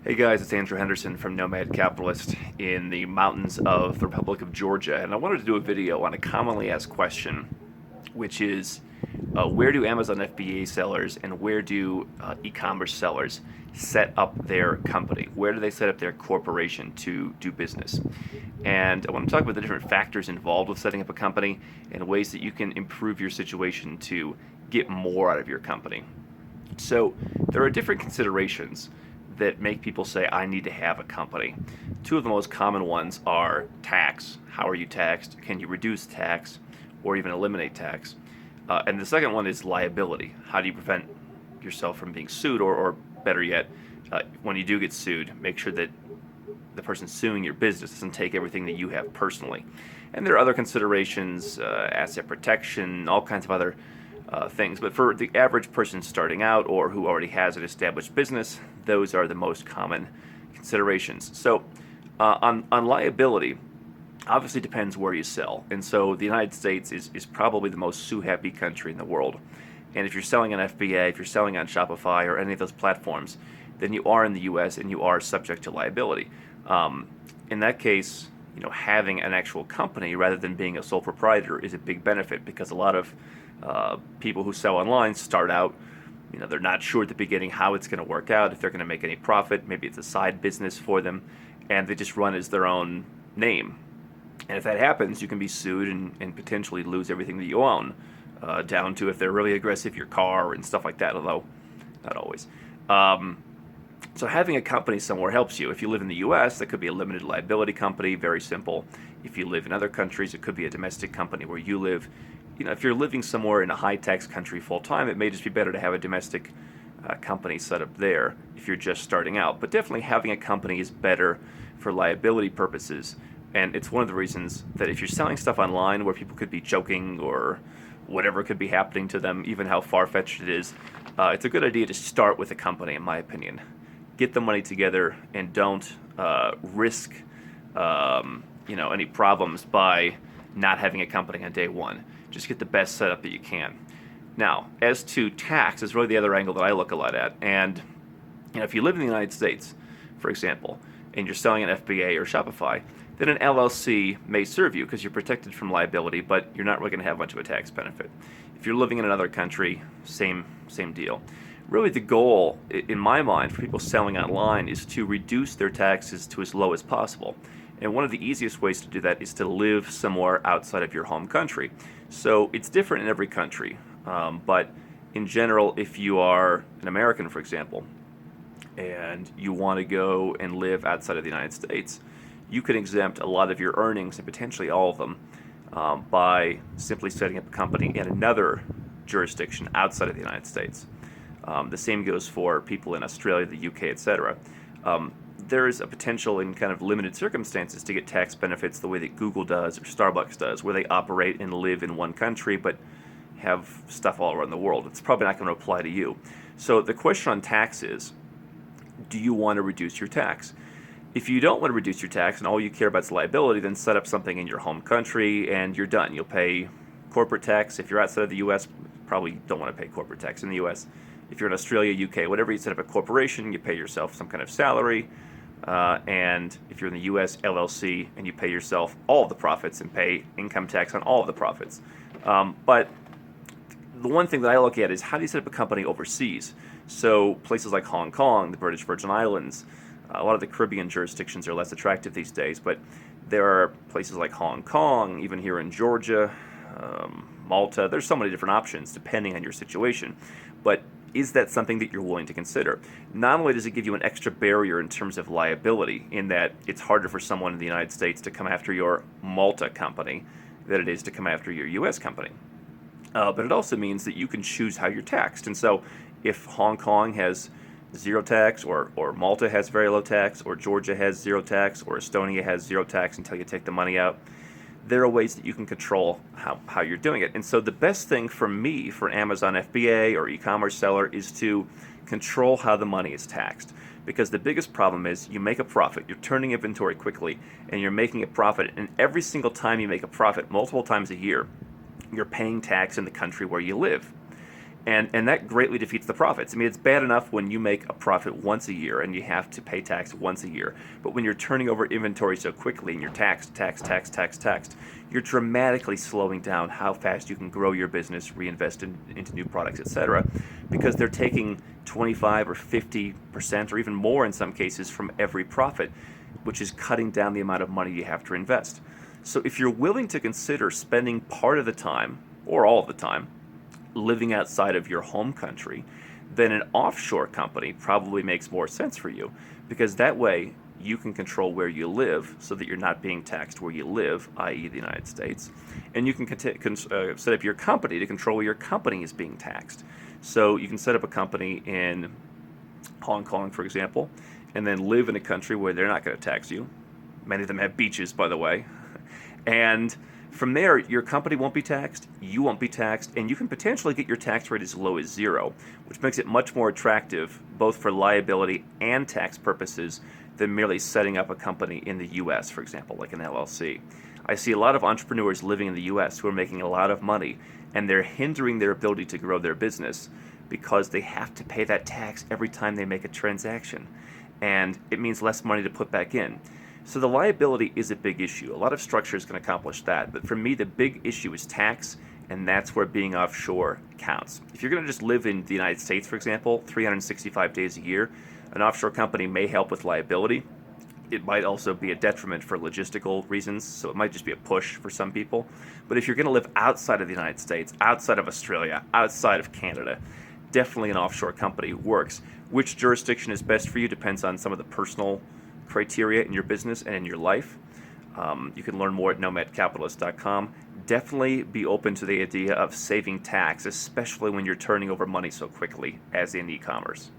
Hey guys, it's Andrew Henderson from Nomad Capitalist in the mountains of the Republic of Georgia, and I wanted to do a video on a commonly asked question, which is where do Amazon FBA sellers and where do e-commerce sellers set up their company? Where do they set up their corporation to do business? And I want to talk about the different factors involved with setting up a company and ways that you can improve your situation to get more out of your company. So there are different considerations that make people say, I need to have a company. Two of the most common ones are tax. How are you taxed? Can you reduce tax or even eliminate tax? And the second one is liability. How do you prevent yourself from being sued? Or better yet, when you do get sued, make sure that the person suing your business doesn't take everything that you have personally. And there are other considerations, asset protection, all kinds of other things. But for the average person starting out or who already has an established business, those are the most common considerations. So on liability, obviously depends where you sell. And so the United States is probably the most sue-happy country in the world. And if you're selling on FBA, if you're selling on Shopify or any of those platforms, then you are in the US and you are subject to liability. In that case, having an actual company rather than being a sole proprietor is a big benefit because a lot of people who sell online start out, they're not sure at the beginning how it's going to work out, if they're going to make any profit. Maybe it's a side business for them, and they just run as their own name. And if that happens, you can be sued and potentially lose everything that you own, down to, if they're really aggressive, your car and stuff like that, although not always. So having a company somewhere helps you. If you live in the US, that could be a limited liability company, very simple. If you live in other countries, it could be a domestic company where you live. If you're living somewhere in a high-tax country full-time, it may just be better to have a domestic company set up there if you're just starting out. But definitely having a company is better for liability purposes. And it's one of the reasons that if you're selling stuff online where people could be joking or whatever could be happening to them, even how far-fetched it is, it's a good idea to start with a company, in my opinion. Get the money together and don't risk any problems by not having a company on day one. Just get the best setup that you can. Now, as to tax, is really the other angle that I look a lot at. And if you live in the United States, for example, and you're selling an FBA or Shopify, then an LLC may serve you because you're protected from liability, but you're not really going to have much of a tax benefit. If you're living in another country, same deal. Really, the goal, in my mind, for people selling online is to reduce their taxes to as low as possible. And one of the easiest ways to do that is to live somewhere outside of your home country. So it's different in every country, but in general, if you are an American, for example, and you want to go and live outside of the United States, you can exempt a lot of your earnings, and potentially all of them, by simply setting up a company in another jurisdiction outside of the United States. The same goes for people in Australia, the UK, etc. There is a potential in kind of limited circumstances to get tax benefits the way that Google does or Starbucks does, where they operate and live in one country but have stuff all around the world. It's probably not going to apply to you. So the question on tax is, do you want to reduce your tax? If you don't want to reduce your tax and all you care about is liability, then set up something in your home country and you're done. You'll pay corporate tax. If you're outside of the U.S., probably don't want to pay corporate tax in the U.S. If you're in Australia, UK, whatever, you set up a corporation, you pay yourself some kind of salary. And if you're in the US LLC and you pay yourself all of the profits and pay income tax on all of the profits. But the one thing that I look at is, how do you set up a company overseas? So places like Hong Kong, the British Virgin Islands, a lot of the Caribbean jurisdictions are less attractive these days, but there are places like Hong Kong, even here in Georgia, Malta. There's so many different options depending on your situation. But is that something that you're willing to consider? Not only does it give you an extra barrier in terms of liability, in that it's harder for someone in the United States to come after your Malta company than it is to come after your US company. But it also means that you can choose how you're taxed. And so if Hong Kong has zero tax, or Malta has very low tax, or Georgia has zero tax, or Estonia has zero tax until you take the money out, there are ways that you can control how you're doing it. And so the best thing for me, for an Amazon FBA or e-commerce seller, is to control how the money is taxed. Because the biggest problem is you make a profit, you're turning inventory quickly, and you're making a profit. And every single time you make a profit, multiple times a year, you're paying tax in the country where you live. And that greatly defeats the profits. I mean, it's bad enough when you make a profit once a year and you have to pay tax once a year. But when you're turning over inventory so quickly and you're taxed, you're dramatically slowing down how fast you can grow your business, reinvest into new products, etc. Because they're taking 25 or 50% or even more in some cases from every profit, which is cutting down the amount of money you have to invest. So if you're willing to consider spending part of the time, or all of the time, living outside of your home country, then an offshore company probably makes more sense for you, because that way you can control where you live so that you're not being taxed where you live, i.e. the United States, and you can set up your company to control where your company is being taxed. So you can set up a company in Hong Kong, for example, and then live in a country where they're not going to tax you. Many of them have beaches, by the way. And from there, your company won't be taxed, you won't be taxed, and you can potentially get your tax rate as low as 0, which makes it much more attractive, both for liability and tax purposes, than merely setting up a company in the US, for example, like an LLC. I see a lot of entrepreneurs living in the US who are making a lot of money, and they're hindering their ability to grow their business because they have to pay that tax every time they make a transaction. And it means less money to put back in. So the liability is a big issue. A lot of structures can accomplish that, but for me the big issue is tax, and that's where being offshore counts. If you're going to just live in the United States, for example, 365 days a year, an offshore company may help with liability. It might also be a detriment for logistical reasons, so it might just be a push for some people. But if you're going to live outside of the United States, outside of Australia, outside of Canada, definitely an offshore company works. Which jurisdiction is best for you depends on some of the personal criteria in your business and in your life. You can learn more at nomadcapitalist.com. Definitely be open to the idea of saving tax, especially when you're turning over money so quickly as in e-commerce.